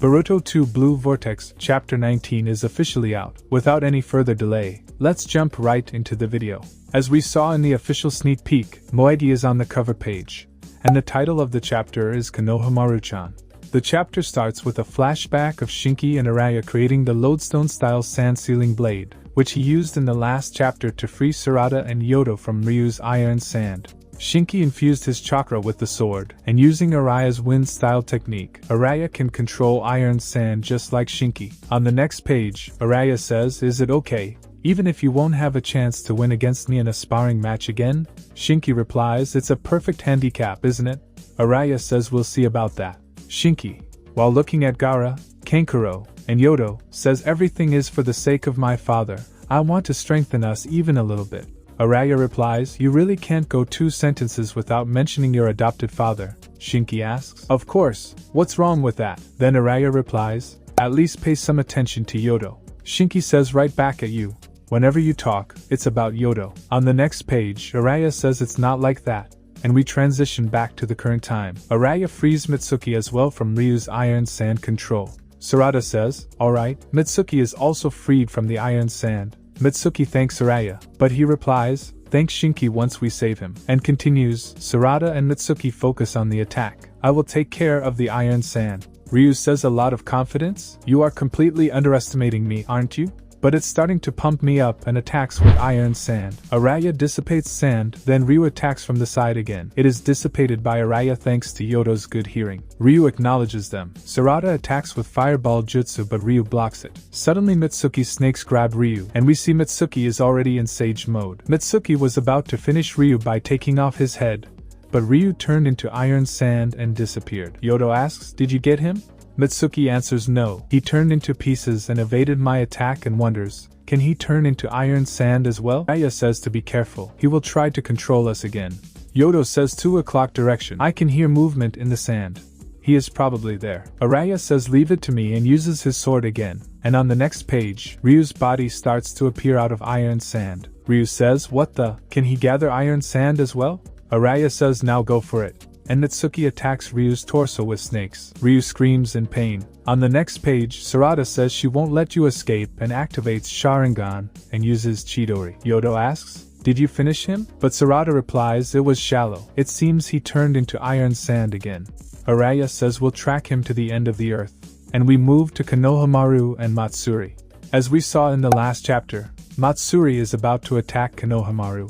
Boruto 2 Blue Vortex Chapter 19 is officially out. Without any further delay, let's jump right into the video. As we saw in the official sneak peek, Moegi is on the cover page, and the title of the chapter is Konohamaru-chan. The chapter starts with a flashback of Shinki and Araya creating the lodestone-style sand-sealing blade, which he used in the last chapter to free Sarada and Yodo from Ryu's iron sand. Shinki infused his chakra with the sword, and using Araya's wind-style technique, Araya can control iron sand just like Shinki. On the next page, Araya says, "Is it okay, even if you won't have a chance to win against me in a sparring match again?" Shinki replies, "It's a perfect handicap, isn't it?" Araya says, "We'll see about that." Shinki, while looking at Gaara, Kankuro, and Yodo, says, "Everything is for the sake of my father. I want to strengthen us even a little bit." Araya replies, "You really can't go 2 sentences without mentioning your adopted father." Shinki asks, "Of course, what's wrong with that?" Then Araya replies, "At least pay some attention to Yodo." Shinki says, "Right back at you. Whenever you talk, it's about Yodo." On the next page, Araya says it's not like that, and we transition back to the current time. Araya frees Mitsuki as well from Ryu's iron sand control. Sarada says, "Alright." Mitsuki is also freed from the iron sand. Mitsuki thanks Araya, but he replies, "Thanks Shinki once we save him," and continues, "Sarada and Mitsuki focus on the attack. I will take care of the iron sand." Ryu says, "A lot of confidence? You are completely underestimating me, aren't you? But it's starting to pump me up and attacks with iron sand." Araya dissipates sand, then Ryu attacks from the side again. It is dissipated by Araya thanks to Yodo's good hearing. Ryu acknowledges them. Sarada attacks with fireball jutsu but Ryu blocks it. Suddenly Mitsuki's snakes grab Ryu, and we see Mitsuki is already in sage mode. Mitsuki was about to finish Ryu by taking off his head, but Ryu turned into iron sand and disappeared. Yodo asks, "Did you get him?" Mitsuki answers no. "He turned into pieces and evaded my attack and wonders, can he turn into iron sand as well?" Araya says to be careful. "He will try to control us again." Yodo says 2 o'clock direction. "I can hear movement in the sand. He is probably there." Araya says, "Leave it to me," and uses his sword again. And on the next page, Ryu's body starts to appear out of iron sand. Ryu says, "What the? Can he gather iron sand as well?" Araya says, "Now go for it." And Mitsuki attacks Ryu's torso with snakes. Ryu screams in pain. On the next page, Sarada says she won't let you escape and activates Sharingan and uses Chidori. Yodo asks, "Did you finish him?" But Sarada replies, "It was shallow. It seems he turned into iron sand again." Araya says, "We'll track him to the end of the earth." And we move to Konohamaru and Matsuri. As we saw in the last chapter, Matsuri is about to attack Konohamaru.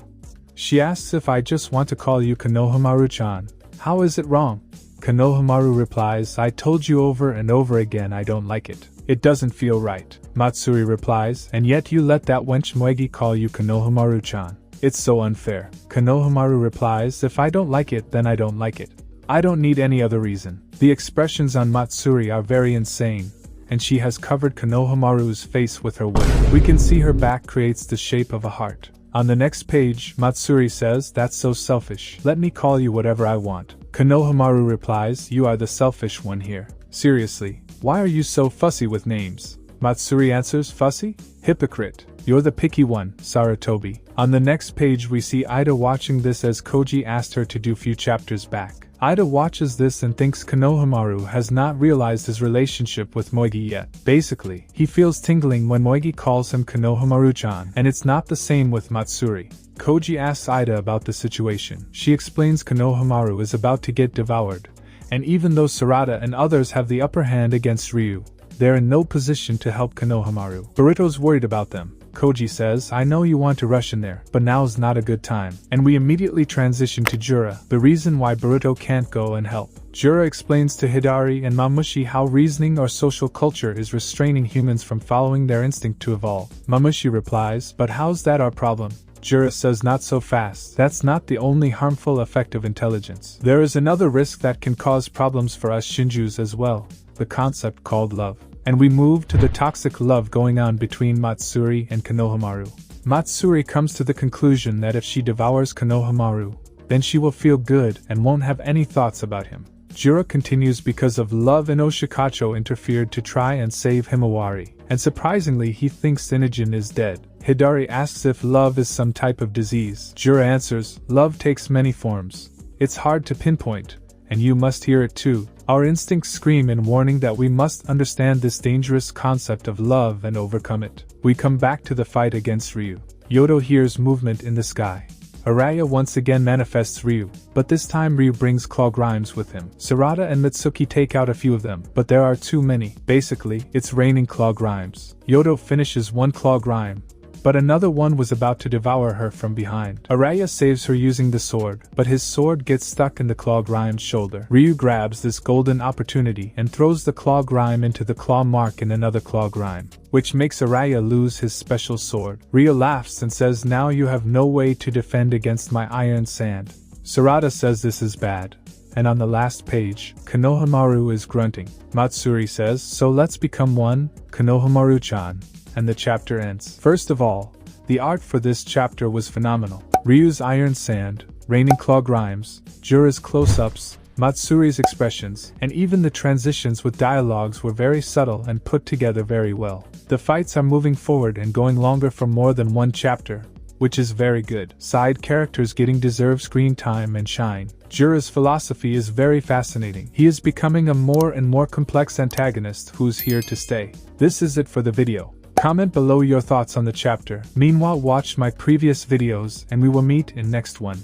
She asks if I just want to call you Konohamaru-chan. How is it wrong? Konohamaru replies, "I told you over and over again I don't like it. It doesn't feel right." Matsuri replies, "And yet you let that wench Moegi call you Konohamaru-chan. It's so unfair." Konohamaru replies, "If I don't like it, then I don't like it. I don't need any other reason." The expressions on Matsuri are very insane, and she has covered Konohamaru's face with her wig. We can see her back creates the shape of a heart. On the next page, Matsuri says, "That's so selfish. Let me call you whatever I want." Konohamaru replies, "You are the selfish one here. Seriously, why are you so fussy with names?" Matsuri answers, "Fussy? Hypocrite. You're the picky one, Sarutobi." On the next page we see Ida watching this as Koji asked her to do few chapters back. Ida watches this and thinks Konohamaru has not realized his relationship with Moegi yet. Basically, he feels tingling when Moegi calls him Konohamaru-chan, and it's not the same with Matsuri. Koji asks Ida about the situation. She explains Konohamaru is about to get devoured, and even though Sarada and others have the upper hand against Ryu, they're in no position to help Konohamaru. Boruto's worried about them. Koji says, "I know you want to rush in there, but now's not a good time." And we immediately transition to Jura, the reason why Boruto can't go and help. Jura explains to Hidari and Mamushi how reasoning or social culture is restraining humans from following their instinct to evolve. Mamushi replies, "But how's that our problem?" Jura says, "Not so fast. That's not the only harmful effect of intelligence. There is another risk that can cause problems for us Shinjus as well, the concept called love." And we move to the toxic love going on between Matsuri and Konohamaru. Matsuri comes to the conclusion that if she devours Konohamaru, then she will feel good and won't have any thoughts about him. Jura continues because of love and Oshikacho interfered to try and save Himawari, and surprisingly he thinks Inogen is dead. Hidari asks if love is some type of disease. Jura answers, "Love takes many forms. It's hard to pinpoint, and you must hear it too. Our instincts scream in warning that we must understand this dangerous concept of love and overcome it. We come back to the fight against Ryu. Yodo hears movement in the sky. Araya once again manifests Ryu, but this time Ryu brings Claw Grimes with him. Sarada and Mitsuki take out a few of them, but there are too many. Basically, it's raining Claw Grimes. Yodo finishes one Claw Grime, but another one was about to devour her from behind. Araya saves her using the sword, but his sword gets stuck in the Claw Grime's shoulder. Ryu grabs this golden opportunity and throws the Claw Grime into the claw mark in another Claw Grime, which makes Araya lose his special sword. Ryu laughs and says, "Now you have no way to defend against my iron sand." Sarada says this is bad. And on the last page, Konohamaru is grunting. Matsuri says, "So let's become one, Konohamaru-chan." And the chapter ends. First of all, the art for this chapter was phenomenal. Ryu's iron sand, raining Claw Grimes, Jura's close-ups, Matsuri's expressions, and even the transitions with dialogues were very subtle and put together very well. The fights are moving forward and going longer for more than one chapter, which is very good. Side characters getting deserved screen time and shine. Jura's philosophy is very fascinating. He is becoming a more and more complex antagonist who's here to stay. This is it for the video. Comment below your thoughts on the chapter. Meanwhile, watch my previous videos and we will meet in next one.